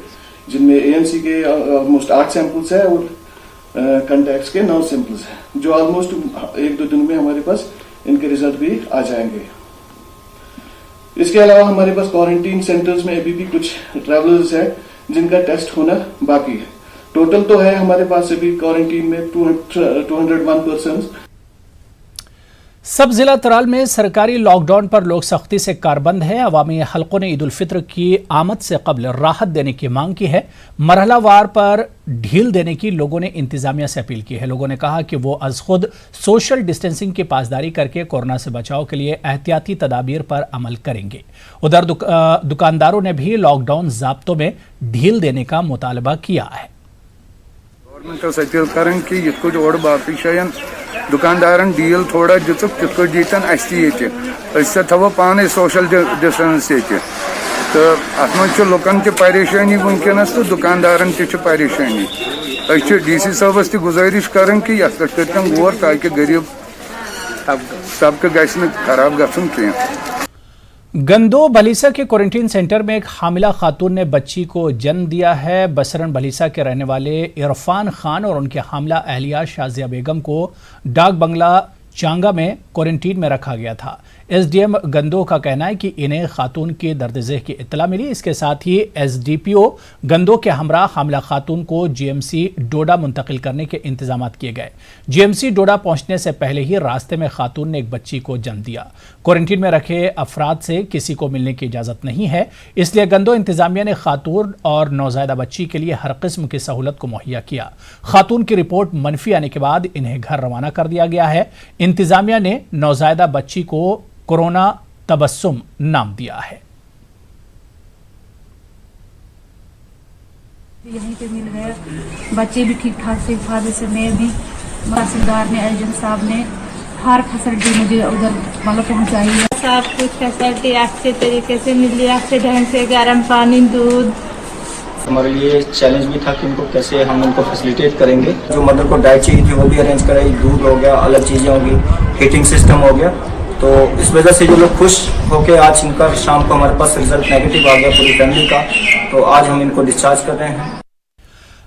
जिनमें ANC के ऑलमोस्ट 8 सैंपल्स है और कॉन्टैक्ट्स के 9 सैंपल्स हैं, जो ऑलमोस्ट 1-2 दिन में हमारे पास इनके रिजल्ट भी आ जाएंगे। इसके अलावा हमारे पास क्वारंटीन सेंटर्स में अभी भी कुछ ट्रैवलर्स हैं जिनका टेस्ट होना बाकी है। टोटल तो है हमारे पास अभी क्वारंटीन में 201 पर्सन्स। सब जिला तराल में सरकारी लॉकडाउन पर लोग सख्ती से कारबंद है। अवामी हलकों ने ईद उल फित्र की आमद से कबल राहत देने की मांग की है। मरहलावार पर ढील देने की लोगों ने इंतजामिया से अपील की है। लोगों ने कहा कि वो अज खुद सोशल डिस्टेंसिंग की पासदारी करके कोरोना से बचाव के लिए एहतियाती तदाबीर पर अमल करेंगे। उधर दुकानदारों ने भी लॉकडाउन ज़ाब्तों में ढील देने का मुतालबा किया है। दुकानदारन डील थोड़ा दितुक तित दीतन अस थो पाने सोशल डिस्टेंस तो अत मन लुकन त परेशानी वनकस तो दुकानदारन त परेशानी। DC साहबस त गुजारिश कर कि ये कर गौर ताकि गरीब तबका गि खराब गन कह। गंदो भलीसा के क्वारंटीन सेंटर में एक हामिला खातून ने बच्ची को जन्म दिया है। बसरन भलीसा के रहने वाले इरफान खान और उनके हामिला अहलिया शाजिया बेगम को डाक बंगला चांगा में क्वारंटीन में रखा गया था। एसडीएम गंदो का कहना है कि इन्हें खातून की दर्द-ए-ज़ेह की इत्तला मिली। इसके साथ ही एसडीपीओ गंदो के हमरा हामला खातून को जीएमसी डोडा मुंतकिल करने के इंतजाम किए गए। जीएमसी डोडा पहुंचने से पहले ही रास्ते में खातून ने एक बच्ची को जन्म दिया। क्वारंटीन में रखे अफराद से किसी को मिलने की इजाजत नहीं है, इसलिए गंदो इंतजामिया ने खातून और नौज़ायदा बच्ची के लिए हर किस्म की सहूलत को मुहैया किया। खातून की रिपोर्ट मनफी आने के बाद इन्हें घर रवाना कर दिया गया है। इंतजामिया ने नौज़ायदा बच्ची को कोरोना तबस्सुम नाम दिया है। यहीं पे मिल गया, बच्चे भी ठीक ठाक से हिफाजत से, मैं भी तहसीलदार ने एजेंट साहब ने हर फैसिलिटी मुझे उधर मतलब पहुँचाई है। सब कुछ फैसिलिटी अच्छे तरीके से मिली, अच्छे ढंग से गर्म पानी दूध। हमारे लिए चैलेंज भी था कि उनको कैसे हम उनको फैसिलिटेट करेंगे। जो मदर को डाइट चाहिए थी वो भी अरेंज कराई, दूध हो गया, अलग चीज़ें होगी, हीटिंग सिस्टम हो गया। तो इस वजह से जो लोग खुश होके आज इनका शाम को हमारे पास रिजल्ट नेगेटिव आ गया पूरी फैमिली का, तो आज हम इनको डिस्चार्ज कर रहे हैं।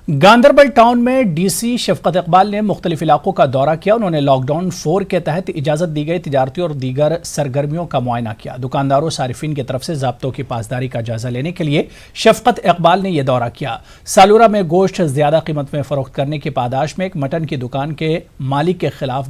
गांदरबल टाउन में डीसी शफकत इकबाल ने मुख्तलिफ इलाकों का दौरा किया। उन्होंने लॉकडाउन 4 के तहत इजाज़त दी गई तिजारती और दीगर सरगर्मियों का मुआयना किया। दुकानदारों सारिफिन की तरफ से ज़ाब्तों की पासदारी का जायजा लेने के लिए शफकत इकबाल ने यह दौरा किया। सालूरा में गोश्त ज़्यादा कीमत में फरोख्त करने की पादाश में एक मटन की दुकान के मालिक के खिलाफ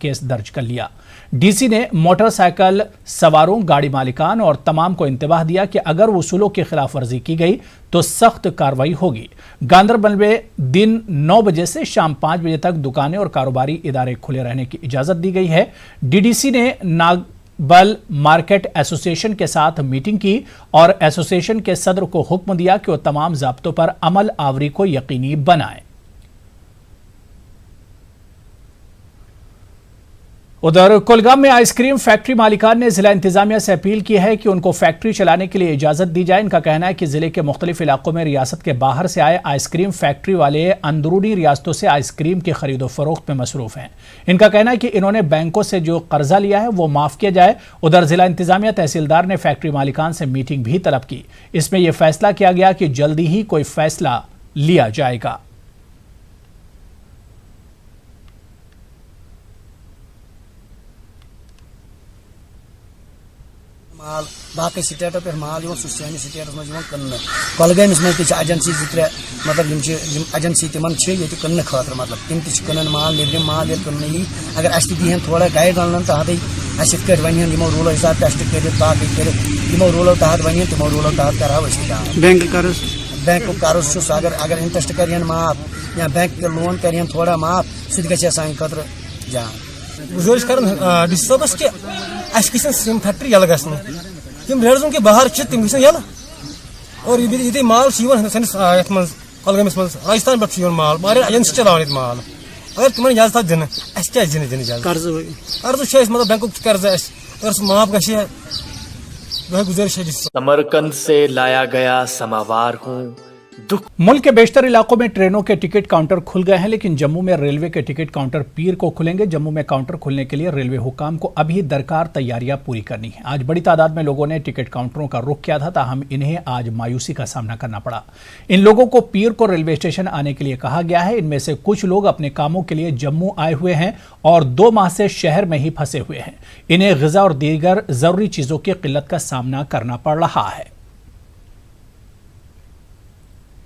केस दर्ज कर लिया। डीसी ने मोटरसाइकिल सवारों, गाड़ी मालिकान और तमाम को इंतबाह दिया कि अगर वसूलों की खिलाफ वर्जी की गई तो सख्त कार्रवाई होगी। गांदरबल में दिन 9 बजे से शाम 5 बजे तक दुकानें और कारोबारी इदारे खुले रहने की इजाजत दी गई है। डीडीसी ने नागबल मार्केट एसोसिएशन के साथ मीटिंग की और एसोसिएशन के सदर को हुक्म दिया कि वो तमाम ज़ाब्तों पर अमल आवरी को यकीनी बनाएं। उधर कुलगाम में आइसक्रीम फैक्ट्री मालिकान ने जिला इंतजामिया से अपील की है कि उनको फैक्ट्री चलाने के लिए इजाजत दी जाए। इनका कहना है कि जिले के मुख्तलिफ इलाकों में रियासत के बाहर से आए आइसक्रीम फैक्ट्री वाले अंदरूनी रियासतों से आइसक्रीम की खरीदो फरोख्त में मसरूफ हैं। इनका कहना है कि इन्होंने बैंकों से जो कर्जा लिया है वो माफ किया जाए। उधर जिला इंतजामिया तहसीलदार ने फैक्ट्री मालिकान से मीटिंग भी तलब की। इसमें यह फैसला किया गया कि जल्दी ही कोई फैसला लिया जाएगा। माल बाकी स्टेटों पे माल सैन स्टेटस मज कलगमस मज एजेंसी 2-3 मतलब एजेंसी तिमन कन्न खतर मतलब तम तन माल निबरम माल ये कन्न यी अगर अस दीन थोड़ा गाइड वन तहत अस वन यमो रूलो हिसाब टेस्ट कर यमो रूलो तहत वन तमो रूलो तहत कर बैंक कर्ज अगर इंटरेस्ट कर माफ या बैंक के लोन कर थोड़ा माफ सह सान खतर जान गुजारिश कर डी सबस कि अम फैक्ट्री यल ग तम रेडजोन के बाहर तम यल और ये माल सैनिस कलगमस मज राजस्थान पे माल वारिया एजेंसी चलान माल अगर तुम इजाजत दिन अस क्या दिन कर्ज मतलब बैंक कर्ज अगर माफ ग गुजारिश है। समरकंद से लाया गया समावार हूँ। मुल्क के बेशतर इलाकों में ट्रेनों के टिकट काउंटर खुल गए हैं, लेकिन जम्मू में रेलवे के टिकट काउंटर पीर को खुलेंगे। जम्मू में काउंटर खुलने के लिए रेलवे हुकाम को अभी दरकार तैयारियां पूरी करनी है। आज बड़ी तादाद में लोगों ने टिकट काउंटरों का रुख किया था, ताहम इन्हें आज मायूसी का सामना करना पड़ा। इन लोगों को पीर को रेलवे स्टेशन आने के लिए कहा गया है। इनमें से कुछ लोग अपने कामों के लिए जम्मू आए हुए हैं और 2 माह से शहर में ही फंसे हुए हैं। इन्हें ग़िज़ा और दीगर जरूरी चीजों की किल्लत का सामना करना पड़ रहा है।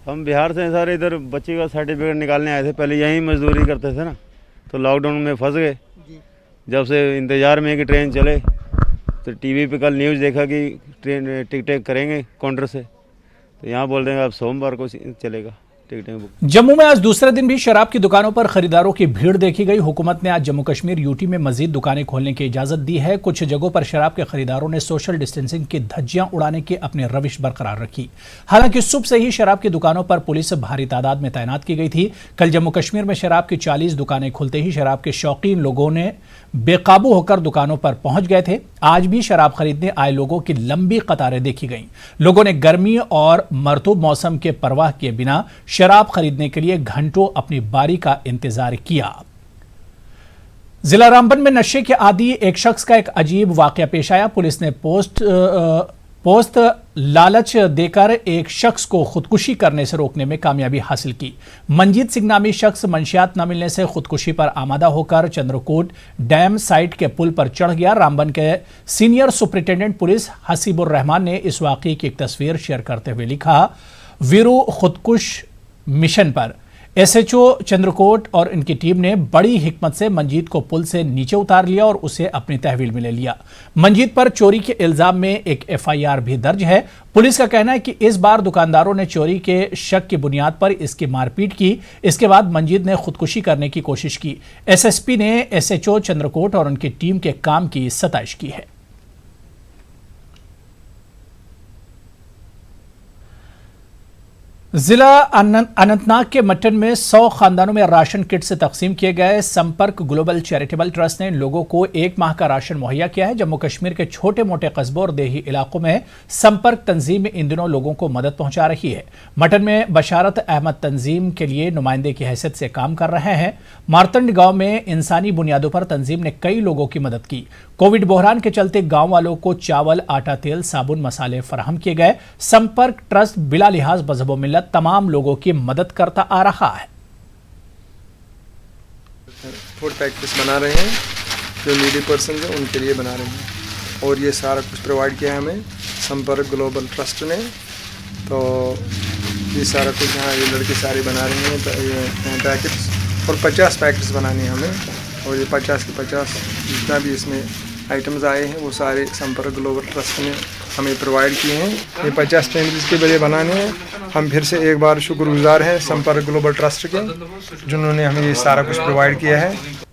हम बिहार से सारे इधर बच्चे का सर्टिफिकेट निकालने आए थे, पहले यहीं मजदूरी करते थे ना, तो लॉकडाउन में फंस गए। जब से इंतज़ार में कि ट्रेन चले तो टीवी पे कल न्यूज़ देखा कि ट्रेन टिकटें करेंगे काउंटर से, तो यहाँ बोल देंगे अब सोमवार को चलेगा टिकटें बुक। जम्मू में आज दूसरे दिन भी शराब की दुकानों पर खरीदारों की भीड़ देखी गई। हुकूमत ने आज जम्मू कश्मीर यूटी में मजीद दुकानें खोलने की इजाजत दी है। कुछ जगहों पर शराब के खरीदारों ने सोशल डिस्टेंसिंग की धज्जियां उड़ाने की अपनी रविश बरकरार रखी। हालांकि सुबह से ही शराब की दुकानों पर पुलिस भारी तादाद में तैनात की गई थी। कल जम्मू कश्मीर में शराब की 40 दुकानें खुलते ही शराब के शौकीन लोगों ने बेकाबू होकर दुकानों पर पहुंच गए थे। आज भी शराब खरीदने आए लोगों की लंबी कतारें देखी गईं। लोगों ने गर्मी और मरतूब मौसम के परवाह किए बिना शराब खरीदने के लिए घंटों अपनी बारी का इंतजार किया। जिला रामबन में नशे के आदी एक शख्स का एक अजीब वाकया पेश आया। पुलिस पोस्त लालच देकर एक शख्स को खुदकुशी करने से रोकने में कामयाबी हासिल की। मंजीत सिंह नामी शख्स मंशियात न मिलने से खुदकुशी पर आमादा होकर चंद्रकोट डैम साइट के पुल पर चढ़ गया। रामबन के senior superintendent police Hasibur Rahman ने इस वाकये की एक तस्वीर शेयर करते हुए लिखा, वीरू खुदकुश मिशन पर एसएचओ चंद्रकोट और इनकी टीम ने बड़ी हिकमत से मंजीत को पुल से नीचे उतार लिया और उसे अपनी तहवील में ले लिया। मंजीत पर चोरी के इल्जाम में एक एफआईआर भी दर्ज है। पुलिस का कहना है कि इस बार दुकानदारों ने चोरी के शक की बुनियाद पर इसकी मारपीट की। इसके बाद मंजीत ने खुदकुशी करने की कोशिश की। एसएसपी ने एसएचओ चंद्रकोट और उनकी टीम के काम की सताइश की है। जिला अनंतनाग के मट्टन में 100 खानदानों में राशन किट से तकसीम किए गए। संपर्क ग्लोबल चैरिटेबल ट्रस्ट ने लोगों को 1 माह का राशन मुहैया किया है। जम्मू कश्मीर के छोटे मोटे कस्बों और देही इलाकों में संपर्क तंजीम इन दिनों लोगों को मदद पहुंचा रही है। मट्टन में बशारत अहमद तंजीम के लिए नुमाइंदे की हैसियत से काम कर रहे हैं। मारतंड गांव में इंसानी बुनियादों पर तंजीम ने कई लोगों की मदद की। कोविड बहरान के चलते गांव वालों को चावल, आटा, तेल, साबुन, मसाले फराहम किए गए। संपर्क ट्रस्ट बिला लिहाज मजहब व मिल्लत तमाम लोगों की मदद करता आ रहा है। फूड पैकेट्स बना रहे हैं, जो नीडी पर्सन है उनके लिए बना रहे हैं, और ये सारा कुछ प्रोवाइड किया है हमें संपर्क ग्लोबल ट्रस्ट ने। तो ये सारा कुछ यहाँ ये लड़के सारे बना रहे हैं। तो ये पैकेट्स और 50 पैकेट्स बनाने हैं हमें, और ये 50 के 50 जितना भी इसमें आइटम्स आए हैं वो सारे संपर्क ग्लोबल ट्रस्ट ने हमें प्रोवाइड किए हैं। ये 50 फैमिलीज़ के लिए बनाने हैं। हम फिर से एक बार शुक्रगुजार हैं संपर्क ग्लोबल ट्रस्ट के, जिन्होंने हमें ये सारा कुछ प्रोवाइड किया है।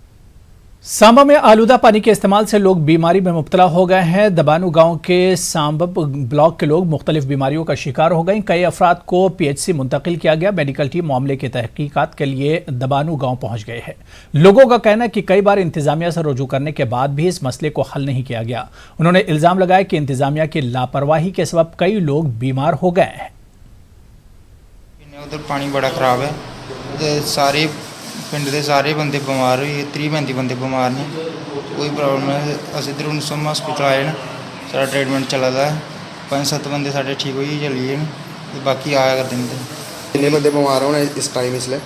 सांबा में आलूदा पानी के इस्तेमाल से लोग बीमारी में मुब्तला हो गए हैं। दबानू गांव के सांबा ब्लॉक के लोग मुख्तलिफ बीमारियों का शिकार हो गए। कई अफराद को पीएचसी मुंतकिल किया गया। मेडिकल टीम मामले की तहकीकात के लिए दबानू गांव पहुंच गए हैं। लोगों का कहना है कि कई बार इंतजामिया से रुजू करने के बाद भी इस मसले को हल नहीं किया गया। उन्होंने इल्जाम लगाया कि इंतजामिया की लापरवाही के सबब कई लोग बीमार हो गए हैं। उधर पानी बड़ा खराब है, सारे पिंड के सारे बंदे बीमार हुए, 30-35 बंदे बीमार ने, कोई प्रॉब्लम है। अस इधर उनसम हॉस्पिटल आए ना, सारा ट्रीटमेंट चला था। 5-7 बंदे साढ़े ठीक हुई चलिए, बाकी आया करते हैं। कितने बंदे बीमार होने इस टाइम? इसलिए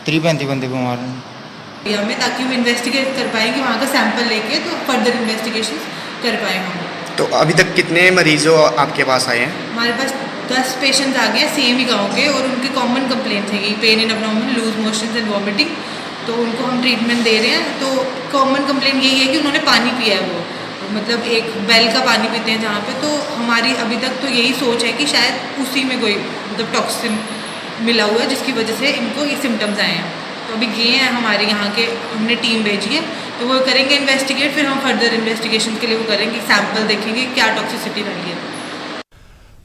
30-35 बंदे बीमार हैं हमें, ताकि हम इन्वेस्टिगेट कर पाएंगे वहाँ का सैंपल लेके, तो फर्दर इन्वेस्टिगेशन कर पाए हम। तो अभी तक कितने मरीजों आपके पास आए हैं? हमारे पास 10 पेशेंट्स आ गए सेम ही गांव के, और उनकी कॉमन कंप्लेंट है pain in abdomen, loose motions and vomiting. तो उनको हम ट्रीटमेंट दे रहे हैं। तो कॉमन कंप्लेंट यही है कि उन्होंने पानी पिया है, वो मतलब एक बेल का पानी पीते हैं जहाँ पे। तो हमारी अभी तक तो यही सोच है कि शायद उसी में कोई मतलब टॉक्सिन मिला हुआ है, जिसकी वजह से इनको ये सिम्टम्स आए हैं। तो अभी गए हैं हमारे यहाँ के, हमने टीम भेजी है, तो वो करेंगे इन्वेस्टिगेट। फिर हम फर्दर इन्वेस्टिगेशन के लिए वो करेंगे, सैंपल देखेंगे क्या टॉक्सिसिटी रही है।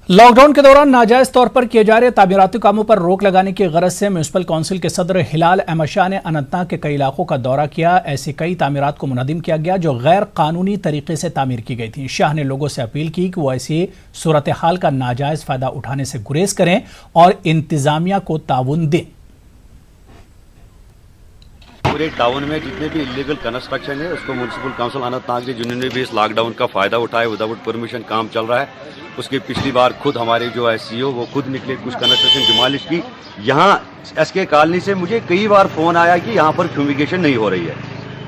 लॉकडाउन के दौरान नाजायज तौर पर किए जा रहे तामीराती कामों पर रोक लगाने की गरज से म्यूनिसिपल काउंसिल के सदर हिलाल अहमद शाह ने अनंतनाग के कई इलाकों का दौरा किया। ऐसी कई तामीरात को मुनहदिम किया गया जो गैर कानूनी तरीके से तामीर की गई थी। शाह ने लोगों से अपील की कि वो ऐसी सूरत हाल का नाजायज फायदा उठाने से गुरेज करें और इंतजामिया को ताउन दें। पूरे टाउन में जितने भी इलीगल कंस्ट्रक्शन है उसको म्यूनिसिपल काउंसिल अनंतनाग ने जिन्होंने भी इस लॉकडाउन का फायदा उठाया, विदाउट परमिशन काम चल रहा है, उसके पिछली बार खुद हमारे जो एससीओ वो खुद निकले, कुछ कंस्ट्रक्शन डिमॉलिश की। यहाँ एसके कॉलोनी से मुझे कई बार फोन आया कि यहाँ पर फ्यूमिगेशन नहीं हो रही है।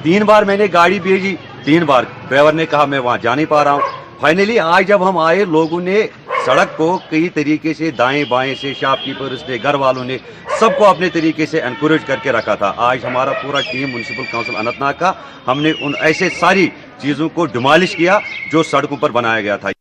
3 बार मैंने गाड़ी भेजी, 3 बार ड्राइवर ने कहा मैं वहाँ जा नहीं पा रहा हूँ। फाइनली आज जब हम आए, लोगों ने सड़क को कई तरीके से दाएं बाएं से, शॉपकीपर्स ने, घर वालों ने, सबको अपने तरीके से एनकरेज करके रखा था। आज हमारा पूरा टीम म्युनिसिपल काउंसिल अनंतनाग का, हमने उन ऐसे सारी चीज़ों को डिमॉलिश किया जो सड़कों पर बनाया गया था।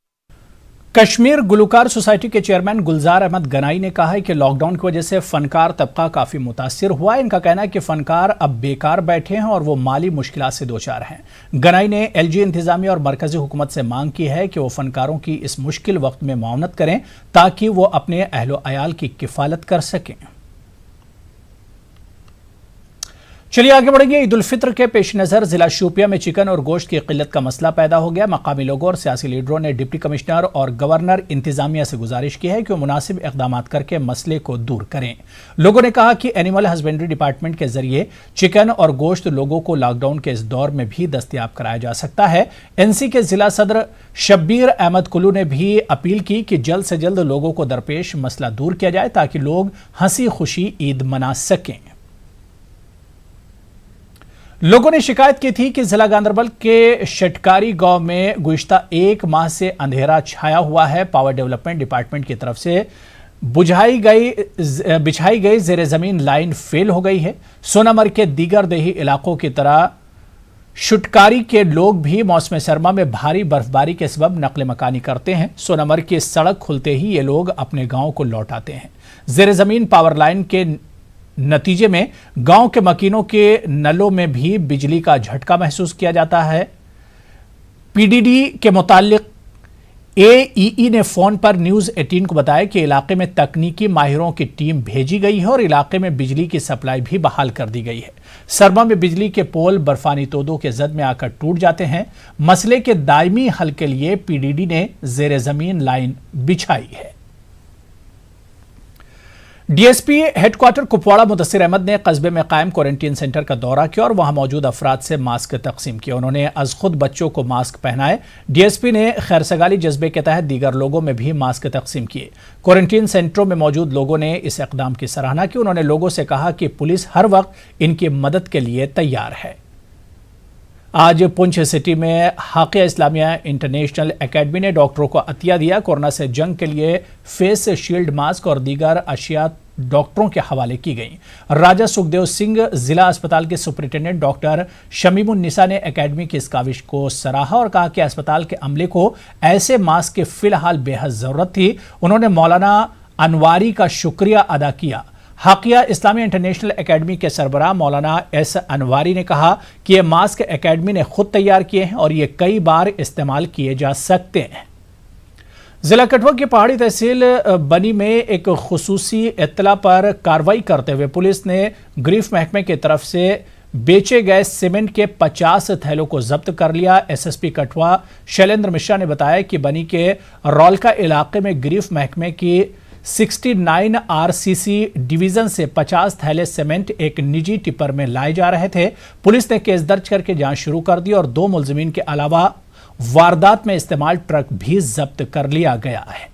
कश्मीर गुलकार सोसाइटी के चेयरमैन गुलजार अहमद गनाई ने कहा है कि लॉकडाउन की वजह से फनकार तबका काफ़ी मुतासिर हुआ है। इनका कहना है कि फनकार अब बेकार बैठे हैं और वो माली मुश्किलात से दो चार हैं। गनाई ने एलजी इंतजामिया और मरकजी हुकूमत से मांग की है कि वो फनकारों की इस मुश्किल वक्त में मुआवनत करें ताकि वो अपने अहलो अयाल की किफालत कर सकें। चलिए आगे बढ़ेंगे। ईद उल फित्र के पेश नज़र जिला शोपियां में चिकन और गोश्त की किल्लत का मसला पैदा हो गया। मकामी लोगों और सियासी लीडरों ने डिप्टी कमिश्नर और गवर्नर इंतजामिया से गुजारिश की है कि वो मुनासिब इकदाम करके मसले को दूर करें। लोगों ने कहा कि एनिमल हस्बेंड्री डिपार्टमेंट के जरिए चिकन और गोश्त लोगों को लॉकडाउन के इस दौर में भी दस्तयाब कराया जा सकता है। एनसी के जिला सदर शब्बीर अहमद कुल्लू ने भी अपील की कि जल्द से जल्द लोगों को दरपेश मसला दूर किया जाए ताकि लोग हंसी खुशी ईद मना सकें। लोगों ने शिकायत की थी कि जिला गांधरबल के शटकारी गांव में गुज़िश्ता एक माह से अंधेरा छाया हुआ है। पावर डेवलपमेंट डिपार्टमेंट की तरफ से बिछाई गई जेर जमीन लाइन फेल हो गई है। सोनामर्ग के दीगर देही इलाकों की तरह शुटकारी के लोग भी मौसम सरमा में भारी बर्फबारी के सबब नकल मकानी करते हैं। सोनामर्ग की सड़क खुलते ही ये लोग अपने गांव को लौट आते हैं। जेर जमीन पावर लाइन के नतीजे में गांव के मकीनों के नलों में भी बिजली का झटका महसूस किया जाता है। पीडीडी के मुतालिक एईई ने फोन पर न्यूज 18 को बताया कि इलाके में तकनीकी माहिरों की टीम भेजी गई है और इलाके में बिजली की सप्लाई भी बहाल कर दी गई है। सरमा में बिजली के पोल बर्फानी तोदों के जद में आकर टूट जाते हैं। मसले के दायमी हल के लिए पीडीडी ने जेर जमीन लाइन बिछाई है। डीएसपी हेडक्वार्टर कुपवाड़ा मुदस्सिर अहमद ने कस्बे में कायम क्वारंटीन सेंटर का दौरा किया और वहां मौजूद अफराद से मास्क तकसीम किए। उन्होंने अज खुद बच्चों को मास्क पहनाए। डीएसपी ने खैरसगाली जज्बे के तहत दीगर लोगों में भी मास्क तकसीम किए। क्वारंटीन सेंटरों में मौजूद लोगों ने इस इकदाम की सराहना की। उन्होंने लोगों से कहा कि पुलिस हर वक्त इनकी मदद के लिए तैयार है। आज पुंछ सिटी में हाकिया इस्लामिया इंटरनेशनल एकेडमी ने डॉक्टरों को अतिया दिया। कोरोना से जंग के लिए फेस शील्ड, मास्क और दीगर अशिया डॉक्टरों के हवाले की गई। राजा सुखदेव सिंह जिला अस्पताल के सुपरिटेंडेंट डॉक्टर शमीमुन निसा ने एकेडमी की इस काविश को सराहा और कहा कि अस्पताल के अमले को ऐसे मास्क की फिलहाल बेहद जरूरत थी। उन्होंने मौलाना अनवारी का शुक्रिया अदा किया। हाकिया इस्लामिया इंटरनेशनल एकेडमी के सरबराह मौलाना एस अनवारी ने कहा कि ये मास्क एकेडमी ने खुद तैयार किए हैं और ये कई बार इस्तेमाल किए जा सकते हैं। जिला कठुआ की पहाड़ी तहसील बनी में एक खुसूसी इत्तला पर कार्रवाई करते हुए पुलिस ने ग्रीफ महकमे की तरफ से बेचे गए सीमेंट के 50 थैलों को जब्त कर लिया। एसएसपी कठुआ शैलेंद्र मिश्रा ने बताया कि बनी के रौलका इलाके में ग्रीफ महकमे की 69 आरसीसी डिवीजन से 50 थैले सीमेंट एक निजी टिपर में लाए जा रहे थे। पुलिस ने केस दर्ज करके जांच शुरू कर दी और 2 मुलजिमीन के अलावा वारदात में इस्तेमाल ट्रक भी जब्त कर लिया गया है।